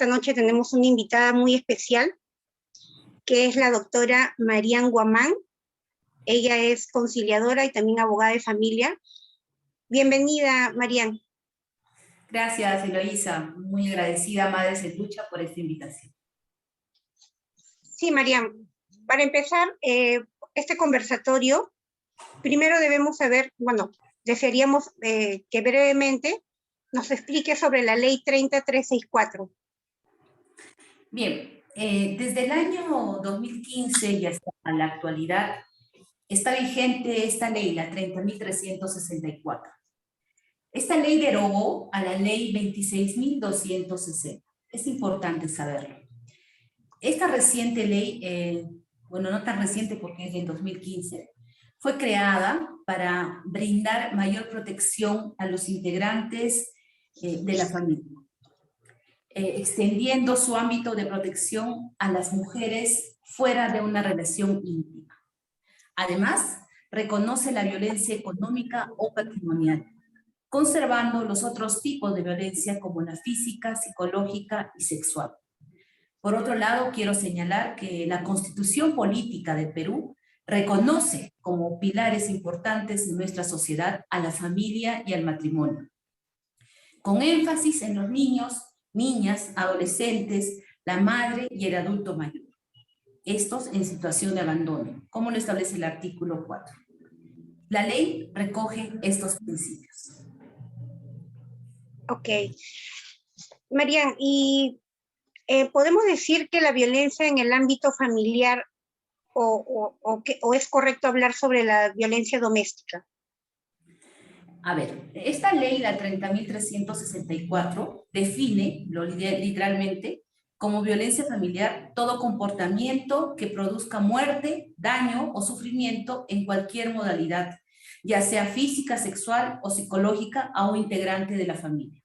esta noche tenemos una invitada muy especial, que es la doctora Marian Guamán. Ella es conciliadora y también abogada de familia. Bienvenida, Marian. Gracias, Eloísa. Muy agradecida, Madres en Lucha, por esta invitación. Sí, Marian. Para empezar este conversatorio, primero debemos saber, bueno, desearíamos que brevemente nos explique sobre la Ley 30364. Bien, desde el año 2015 y hasta la actualidad está vigente esta ley, la 30.364. Esta ley derogó a la ley 26.260. Es importante saberlo. Esta reciente ley, bueno, no tan reciente porque es del 2015, fue creada para brindar mayor protección a los integrantes de la familia, extendiendo su ámbito de protección a las mujeres fuera de una relación íntima. Además, reconoce la violencia económica o patrimonial, conservando los otros tipos de violencia como la física, psicológica y sexual. Por otro lado, quiero señalar que la Constitución Política del Perú reconoce como pilares importantes de nuestra sociedad a la familia y al matrimonio, con énfasis en los niños, niñas, adolescentes, la madre y el adulto mayor. Estos en situación de abandono, como lo establece el artículo 4. La ley recoge estos principios. Ok. Marian, y ¿podemos decir que la violencia en el ámbito familiar o es correcto hablar sobre la violencia doméstica? A ver, esta ley, la 30.364, define literalmente como violencia familiar todo comportamiento que produzca muerte, daño o sufrimiento en cualquier modalidad, ya sea física, sexual o psicológica a un integrante de la familia.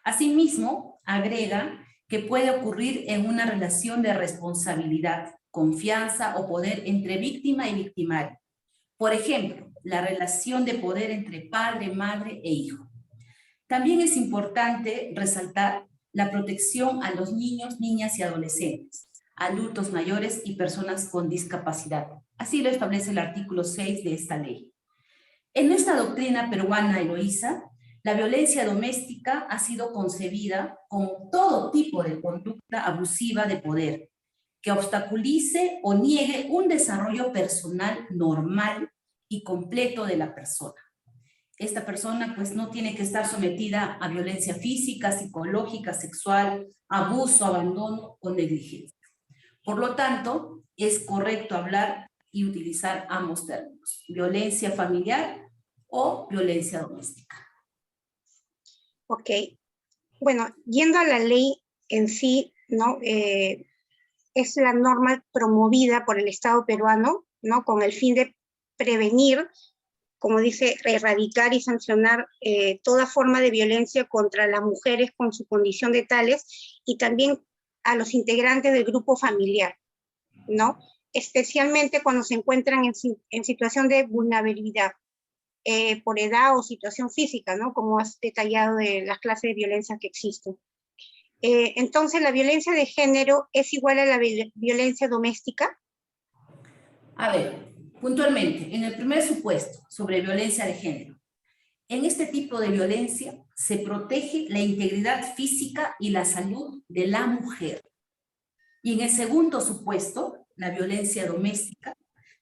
Asimismo, agrega que puede ocurrir en una relación de responsabilidad, confianza o poder entre víctima y victimario. Por ejemplo, la relación de poder entre padre, madre e hijo. También es importante resaltar la protección a los niños, niñas y adolescentes, adultos mayores y personas con discapacidad. Así lo establece el artículo 6 de esta ley. En nuestra doctrina peruana, Eloísa, la violencia doméstica ha sido concebida como todo tipo de conducta abusiva de poder, que obstaculice o niegue un desarrollo personal normal y completo de la persona. Esta persona pues no tiene que estar sometida a violencia física, psicológica, sexual, abuso, abandono o negligencia. Por lo tanto, es correcto hablar y utilizar ambos términos, violencia familiar o violencia doméstica. Ok. Bueno, yendo a la ley en sí, ¿no? Es la norma promovida por el Estado peruano, ¿no? Con el fin de prevenir, como dice, erradicar y sancionar toda forma de violencia contra las mujeres con su condición de tales y también a los integrantes del grupo familiar, ¿no? Especialmente cuando se encuentran en situación de vulnerabilidad por edad o situación física, ¿no? Como has detallado de las clases de violencia que existen. Entonces, ¿la violencia de género es igual a la violencia doméstica? A ver, puntualmente, en el primer supuesto sobre violencia de género, en este tipo de violencia se protege la integridad física y la salud de la mujer. Y en el segundo supuesto, la violencia doméstica,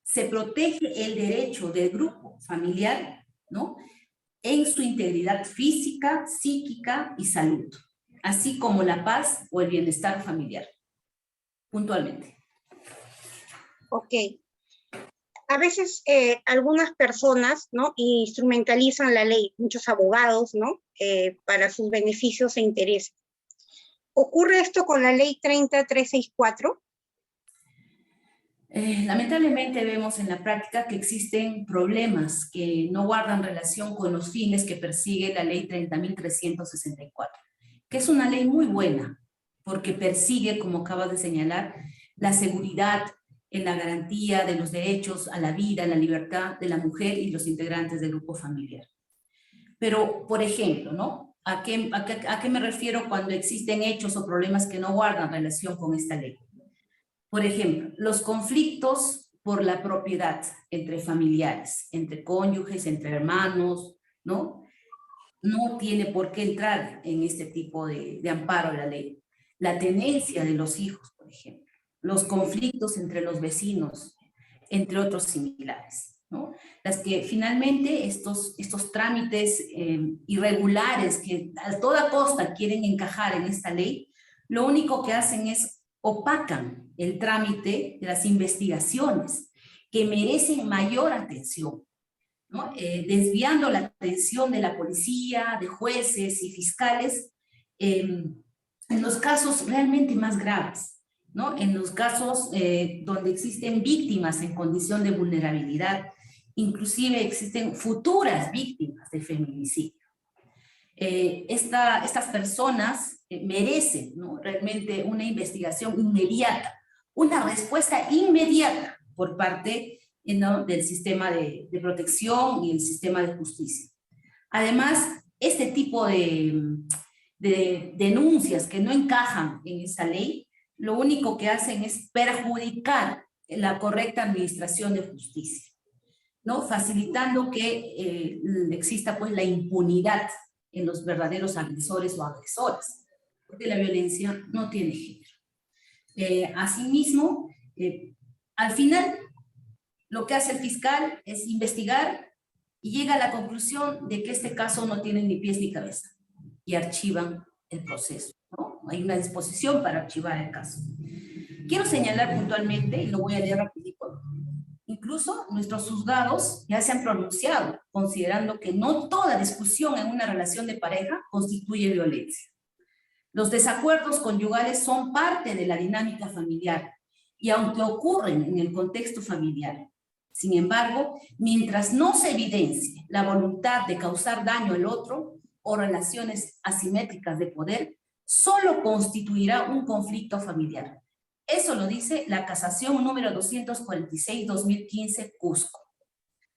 se protege el derecho del grupo familiar, ¿no?, en su integridad física, psíquica y salud, así como la paz o el bienestar familiar, puntualmente. Ok. A veces algunas personas, ¿no?, instrumentalizan la ley, muchos abogados, ¿no?, para sus beneficios e intereses. ¿Ocurre esto con la ley 30364? Lamentablemente vemos en la práctica que existen problemas que no guardan relación con los fines que persigue la ley 30.364, que es una ley muy buena, porque persigue, como acabas de señalar, la seguridad en la garantía de los derechos a la vida, a la libertad de la mujer y los integrantes del grupo familiar. Pero, por ejemplo, ¿no?, ¿A qué me refiero cuando existen hechos o problemas que no guardan relación con esta ley? Por ejemplo, los conflictos por la propiedad entre familiares, entre cónyuges, entre hermanos, ¿no? No tiene por qué entrar en este tipo de amparo a la ley. La tenencia de los hijos, por ejemplo, los conflictos entre los vecinos, entre otros similares, ¿no? Las que finalmente estos trámites irregulares que a toda costa quieren encajar en esta ley, lo único que hacen es opacan el trámite de las investigaciones que merecen mayor atención, ¿no? Desviando la atención de la policía, de jueces y fiscales en los casos realmente más graves, ¿no? En los casos donde existen víctimas en condición de vulnerabilidad, inclusive existen futuras víctimas de feminicidio. Estas personas merecen, ¿no? Realmente una investigación inmediata, una respuesta inmediata por parte, ¿no? del sistema de protección y el sistema de justicia. Además, este tipo de denuncias que no encajan en esa ley, lo único que hacen es perjudicar la correcta administración de justicia, ¿no? Facilitando que exista pues la impunidad en los verdaderos agresores o agresoras, porque la violencia no tiene género. Asimismo, al final, lo que hace el fiscal es investigar y llega a la conclusión de que este caso no tiene ni pies ni cabeza y archivan el proceso, ¿no? Hay una disposición para archivar el caso. Quiero señalar puntualmente, y lo voy a leer rapidito, incluso nuestros juzgados ya se han pronunciado, considerando que no toda discusión en una relación de pareja constituye violencia. Los desacuerdos conyugales son parte de la dinámica familiar, y aunque ocurren en el contexto familiar, sin embargo, mientras no se evidencie la voluntad de causar daño al otro o relaciones asimétricas de poder, solo constituirá un conflicto familiar. Eso lo dice la casación número 246-2015 Cusco.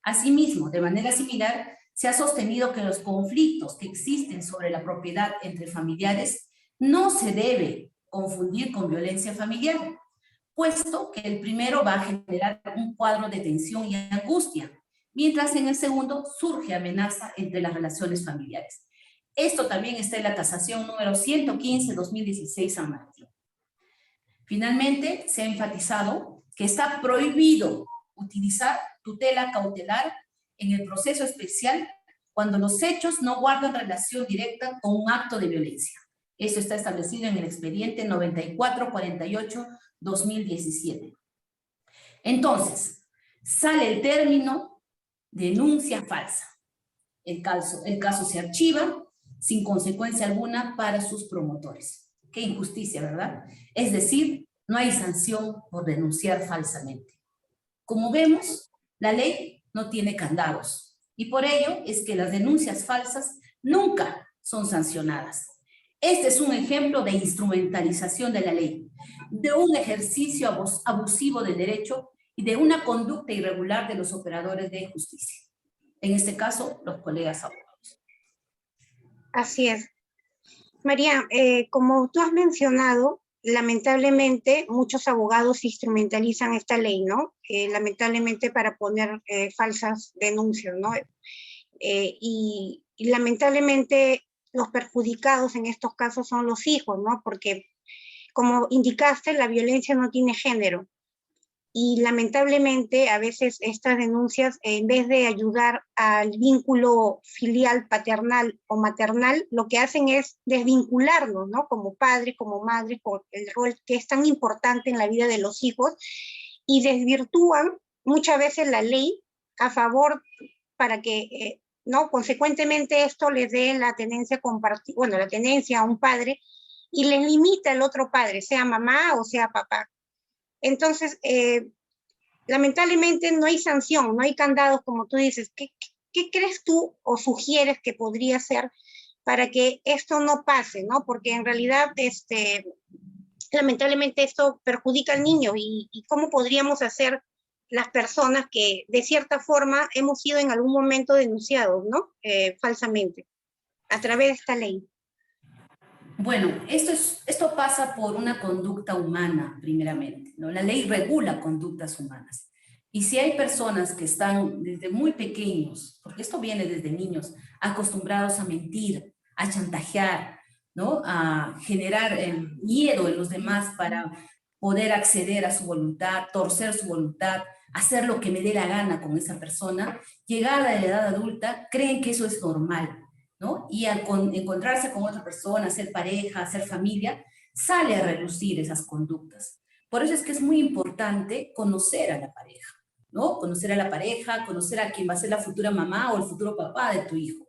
Asimismo, de manera similar, se ha sostenido que los conflictos que existen sobre la propiedad entre familiares no se debe confundir con violencia familiar, puesto que el primero va a generar un cuadro de tensión y angustia, mientras en el segundo surge amenaza entre las relaciones familiares. Esto también está en la casación número 115-2016 San Martín. Finalmente, se ha enfatizado que está prohibido utilizar tutela cautelar en el proceso especial cuando los hechos no guardan relación directa con un acto de violencia. Eso está establecido en el expediente 9448-2017. Entonces, sale el término denuncia falsa. El caso se archiva sin consecuencia alguna para sus promotores. Qué injusticia, ¿verdad? Es decir, no hay sanción por denunciar falsamente. Como vemos, la ley no tiene candados y por ello es que las denuncias falsas nunca son sancionadas. Este es un ejemplo de instrumentalización de la ley, de un ejercicio abusivo del derecho y de una conducta irregular de los operadores de justicia. En este caso, los colegas abogados. Así es. María, como tú has mencionado, lamentablemente muchos abogados instrumentalizan esta ley, ¿no? Lamentablemente para poner falsas denuncias, ¿no? Y lamentablemente los perjudicados en estos casos son los hijos, ¿no? Porque, como indicaste, la violencia no tiene género. Y lamentablemente a veces estas denuncias, en vez de ayudar al vínculo filial, paternal o maternal, lo que hacen es desvincularnos, ¿no? Como padres, como madres, por el rol que es tan importante en la vida de los hijos, y desvirtúan muchas veces la ley a favor para que, ¿no? Consecuentemente esto les dé la tenencia compartida, bueno, la tenencia a un padre, y les limita al otro padre, sea mamá o sea papá. Entonces, lamentablemente no hay sanción, no hay candados, como tú dices. ¿Qué crees tú o sugieres que podría ser para que esto no pase, ¿no? Porque en realidad, lamentablemente esto perjudica al niño y cómo podríamos hacer las personas que de cierta forma hemos sido en algún momento denunciados, ¿no? Falsamente. a través de esta ley? Bueno, esto pasa por una conducta humana, primeramente, ¿no? La ley regula conductas humanas. Y si hay personas que están desde muy pequeños, porque esto viene desde niños, acostumbrados a mentir, a chantajear, ¿no? A generar miedo en los demás para poder acceder a su voluntad, torcer su voluntad, hacer lo que me dé la gana con esa persona, llegada a la edad adulta, creen que eso es normal, ¿no? Y al encontrarse con otra persona, ser pareja, ser familia, sale a relucir esas conductas. Por eso es que es muy importante conocer a la pareja, ¿no? Conocer a la pareja, conocer a quien va a ser la futura mamá o el futuro papá de tu hijo.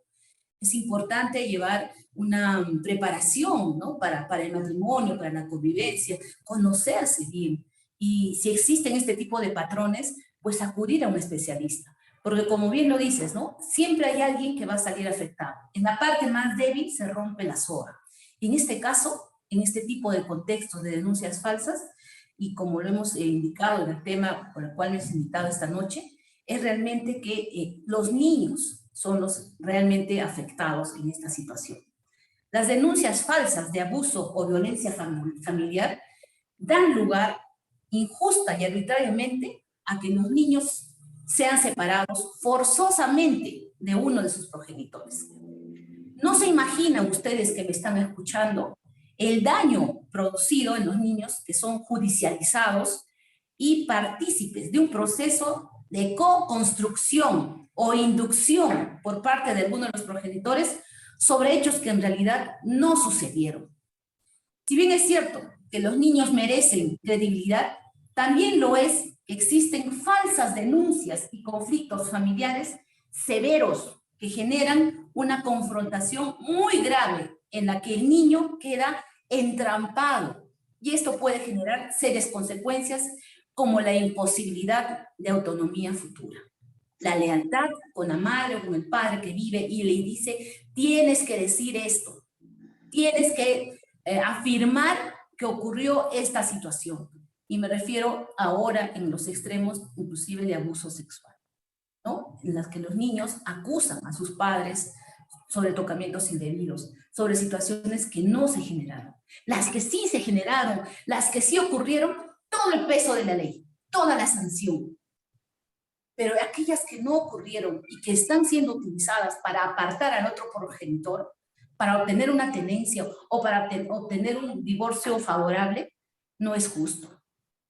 Es importante llevar una preparación, ¿no? Para el matrimonio, para la convivencia, conocerse bien. Y si existen este tipo de patrones, pues acudir a un especialista. Porque como bien lo dices, ¿no? Siempre hay alguien que va a salir afectado. En la parte más débil se rompe la soga. Y en este caso, en este tipo de contextos de denuncias falsas, y como lo hemos indicado en el tema por el cual me has invitado esta noche, es realmente que los niños son los realmente afectados en esta situación. Las denuncias falsas de abuso o violencia familiar dan lugar injusta y arbitrariamente a que los niños sean separados forzosamente de uno de sus progenitores. No se imaginan ustedes que me están escuchando el daño producido en los niños que son judicializados y partícipes de un proceso de co-construcción o inducción por parte de alguno de los progenitores sobre hechos que en realidad no sucedieron. Si bien es cierto que los niños merecen credibilidad, también lo es que existen falsas denuncias y conflictos familiares severos que generan una confrontación muy grave en la que el niño queda entrampado y esto puede generar serias consecuencias como la imposibilidad de autonomía futura. La lealtad con la madre o con el padre que vive y le dice, tienes que decir esto, tienes que afirmar que ocurrió esta situación. Y me refiero ahora en los extremos, inclusive de abuso sexual, ¿no? En las que los niños acusan a sus padres sobre tocamientos indebidos, sobre situaciones que no se generaron. Las que sí se generaron, las que sí ocurrieron, todo el peso de la ley, toda la sanción. Pero aquellas que no ocurrieron y que están siendo utilizadas para apartar al otro progenitor, para obtener una tenencia o para obtener un divorcio favorable, no es justo.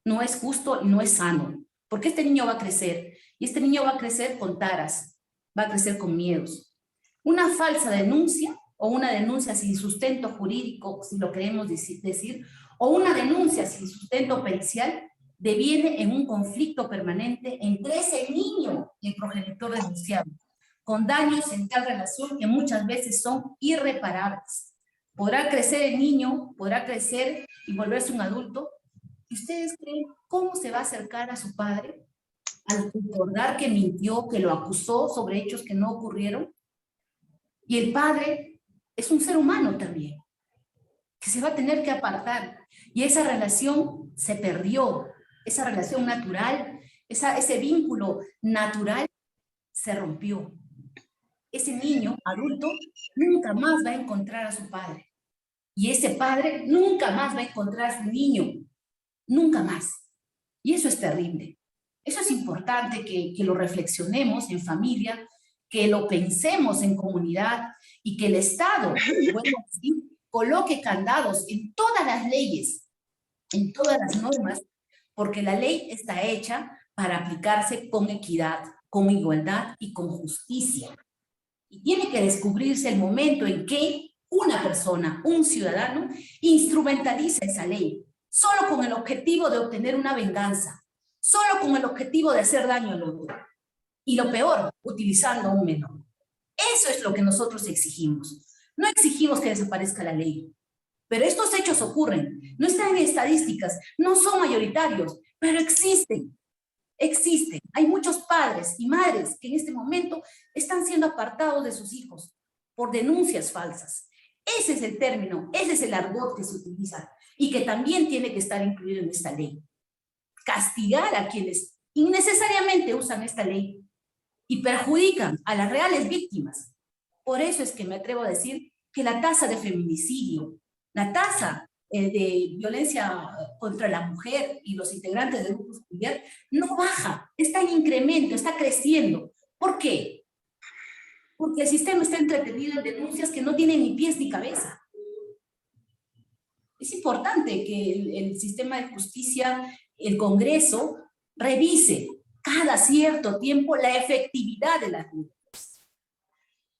No es justo y no es sano. Porque este niño va a crecer y este niño va a crecer con taras, va a crecer con miedos. Una falsa denuncia o una denuncia sin sustento jurídico, si lo queremos decir, o una denuncia sin sustento pericial, deviene en un conflicto permanente entre ese niño y el progenitor denunciado, con daños en tal relación que muchas veces son irreparables. Podrá crecer el niño, podrá crecer y volverse un adulto. ¿Y ustedes creen cómo se va a acercar a su padre al recordar que mintió, que lo acusó sobre hechos que no ocurrieron? Y el padre es un ser humano también, que se va a tener que apartar. Y esa relación se perdió, esa relación natural, ese vínculo natural se rompió. Ese niño adulto nunca más va a encontrar a su padre. Y ese padre nunca más va a encontrar a su niño. Nunca más. Y eso es terrible. Eso es importante que lo reflexionemos en familia, que lo pensemos en comunidad y que el Estado, bueno, sí, coloque candados en todas las leyes, en todas las normas, porque la ley está hecha para aplicarse con equidad, con igualdad y con justicia. Y tiene que descubrirse el momento en que una persona, un ciudadano, instrumentaliza esa ley, solo con el objetivo de obtener una venganza, solo con el objetivo de hacer daño al otro. Y lo peor, utilizando a un menor. Eso es lo que nosotros exigimos. No exigimos que desaparezca la ley, pero estos hechos ocurren, no están en estadísticas, no son mayoritarios, pero existen. Existen. Hay muchos padres y madres que en este momento están siendo apartados de sus hijos por denuncias falsas. Ese es el término, ese es el argot que se utiliza y que también tiene que estar incluido en esta ley. Castigar a quienes innecesariamente usan esta ley y perjudican a las reales víctimas. Por eso es que me atrevo a decir que la tasa de feminicidio, la tasa de violencia contra la mujer y los integrantes del grupo familiar no baja, está en incremento, está creciendo. ¿Por qué? Porque el sistema está entretenido en denuncias que no tienen ni pies ni cabeza. Es importante que el sistema de justicia, el Congreso, revise cada cierto tiempo la efectividad de las medidas.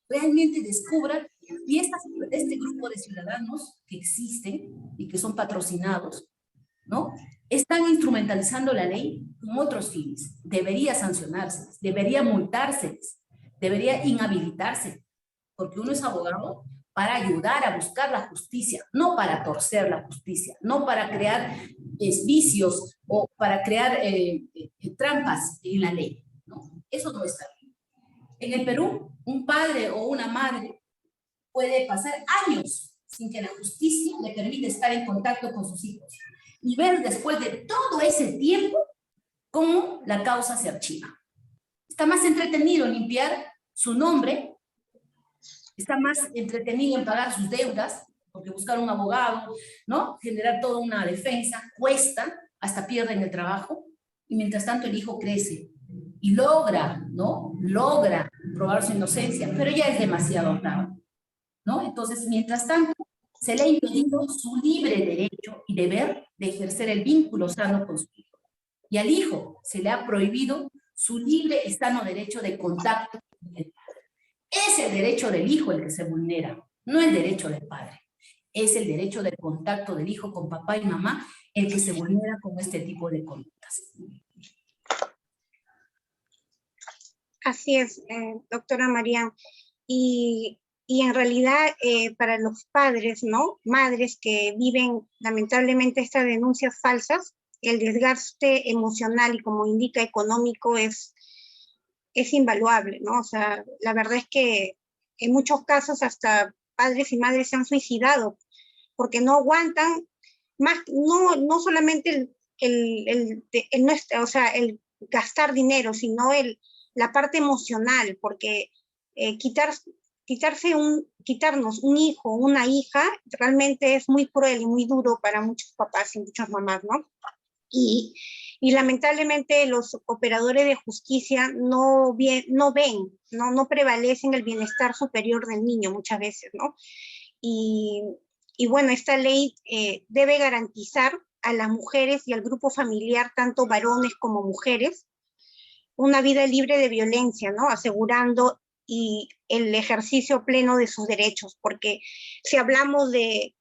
Realmente descubran, y este grupo de ciudadanos que existen y que son patrocinados, ¿no?, están instrumentalizando la ley con otros fines. Debería sancionarse, debería multarse, debería inhabilitarse, porque uno es abogado para ayudar a buscar la justicia, no para torcer la justicia, no para crear vicios o para crear trampas en la ley, ¿no? Eso no está bien. En el Perú, un padre o una madre puede pasar años sin que la justicia le permita estar en contacto con sus hijos y ver después de todo ese tiempo cómo la causa se archiva. Está más entretenido limpiar su nombre, está más entretenido en pagar sus deudas, porque buscar un abogado, ¿no?, generar toda una defensa, cuesta, hasta pierden el trabajo, y mientras tanto el hijo crece y logra, ¿no?, logra probar su inocencia, pero ya es demasiado tarde, ¿no? Entonces, mientras tanto, se le ha impedido su libre derecho y deber de ejercer el vínculo sano con su hijo. Y al hijo se le ha prohibido su libre y sano derecho de contacto con el padre. Es el derecho del hijo el que se vulnera, no el derecho del padre. Es el derecho del contacto del hijo con papá y mamá el que se vulnera con este tipo de conductas. Así es, doctora María. Y en realidad para los padres, ¿no?, madres que viven lamentablemente estas denuncias falsas, el desgaste emocional y, como indica, económico es invaluable, ¿no? O sea, la verdad es que en muchos casos hasta padres y madres se han suicidado porque no aguantan más, no solamente el gastar dinero, sino la parte emocional, porque quitarnos un hijo, una hija, realmente es muy cruel y muy duro para muchos papás y muchas mamás, ¿no? Y lamentablemente los operadores de justicia no prevalecen el bienestar superior del niño muchas veces, ¿no? Y bueno, esta ley debe garantizar a las mujeres y al grupo familiar, tanto varones como mujeres, una vida libre de violencia, ¿no?, asegurando el ejercicio pleno de sus derechos, porque si hablamos de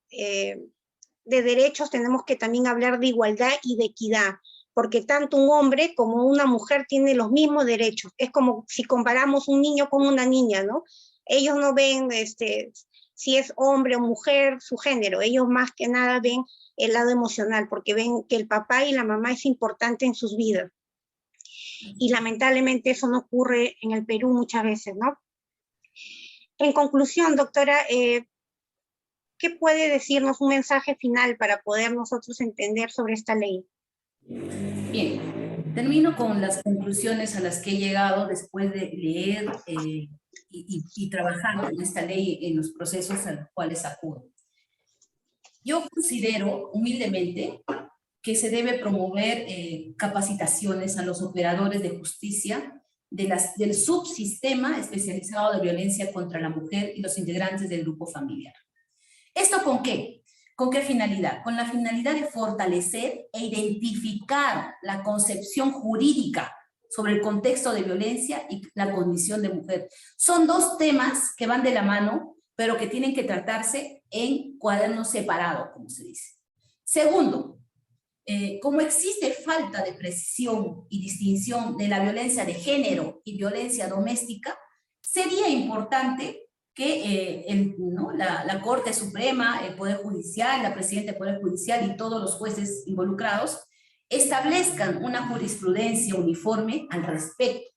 derechos, tenemos que también hablar de igualdad y de equidad, porque tanto un hombre como una mujer tienen los mismos derechos. Es como si comparamos un niño con una niña, ¿no? Ellos no ven si es hombre o mujer, su género. Ellos más que nada ven el lado emocional, porque ven que el papá y la mamá es importante en sus vidas. Y lamentablemente eso no ocurre en el Perú muchas veces, ¿no? En conclusión, doctora, ¿qué puede decirnos un mensaje final para poder nosotros entender sobre esta ley? Bien, termino con las conclusiones a las que he llegado después de leer y trabajar en esta ley en los procesos a los cuales acudo. Yo considero humildemente que se debe promover capacitaciones a los operadores de justicia del subsistema especializado de violencia contra la mujer y los integrantes del grupo familiar. ¿Esto con qué? ¿Con qué finalidad? Con la finalidad de fortalecer e identificar la concepción jurídica sobre el contexto de violencia y la condición de mujer. Son dos temas que van de la mano, pero que tienen que tratarse en cuadernos separados, como se dice. Segundo, como existe falta de precisión y distinción de la violencia de género y violencia doméstica, sería importante que la Corte Suprema, el Poder Judicial, la Presidenta del Poder Judicial y todos los jueces involucrados establezcan una jurisprudencia uniforme al respecto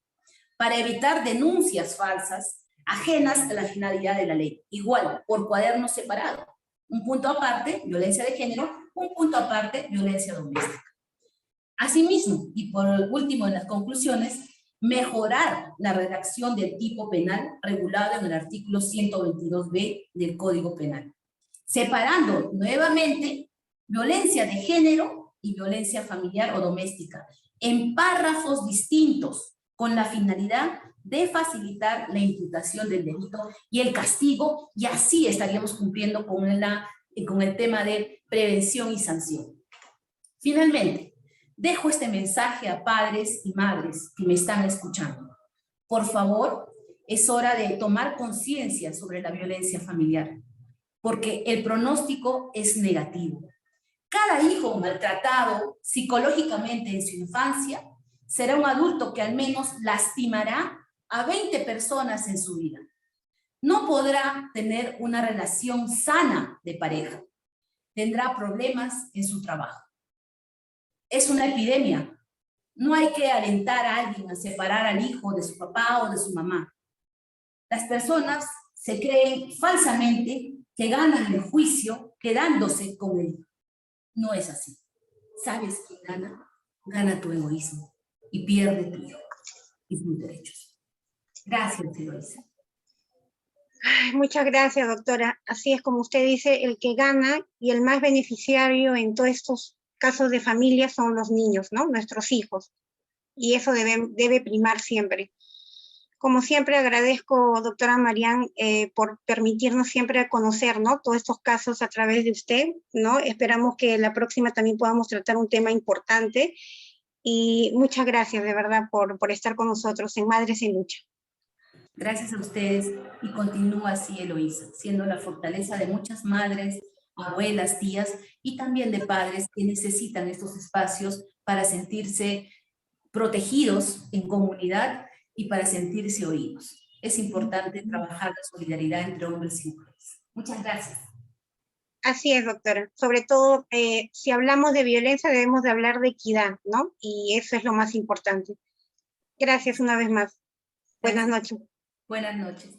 para evitar denuncias falsas ajenas a la finalidad de la ley. Igual, por cuadernos separados. Un punto aparte, violencia de género, un punto aparte, violencia doméstica. Asimismo, y por último en las conclusiones, mejorar la redacción del tipo penal regulado en el artículo 122b del Código Penal, separando nuevamente violencia de género y violencia familiar o doméstica en párrafos distintos, con la finalidad de facilitar la imputación del delito y el castigo, y así estaríamos cumpliendo con el tema de prevención y sanción. Finalmente, dejo este mensaje a padres y madres que me están escuchando. Por favor, es hora de tomar conciencia sobre la violencia familiar, porque el pronóstico es negativo. Cada hijo maltratado psicológicamente en su infancia será un adulto que al menos lastimará a 20 personas en su vida. No podrá tener una relación sana de pareja. Tendrá problemas en su trabajo. Es una epidemia. No hay que alentar a alguien a separar al hijo de su papá o de su mamá. Las personas se creen falsamente que ganan el juicio quedándose con él. No es así. ¿Sabes quién gana? Gana tu egoísmo y pierde tu hijo y tus derechos. Gracias, Eloisa. Muchas gracias, doctora. Así es como usted dice, el que gana y el más beneficiario en todos estos casos de familia son los niños, ¿no? Nuestros hijos. Y eso debe primar siempre. Como siempre, agradezco, doctora Marián, por permitirnos siempre conocer, ¿no?, todos estos casos a través de usted, ¿no? Esperamos que la próxima también podamos tratar un tema importante. Y muchas gracias, de verdad, por estar con nosotros en Madres en Lucha. Gracias a ustedes, y continúa así, Eloisa, siendo la fortaleza de muchas madres, abuelas, tías y también de padres que necesitan estos espacios para sentirse protegidos en comunidad y para sentirse oídos. Es importante trabajar la solidaridad entre hombres y mujeres. Muchas gracias. Así es, doctora. Sobre todo, si hablamos de violencia, debemos de hablar de equidad, ¿no? Y eso es lo más importante. Gracias una vez más. Buenas noches. Buenas noches.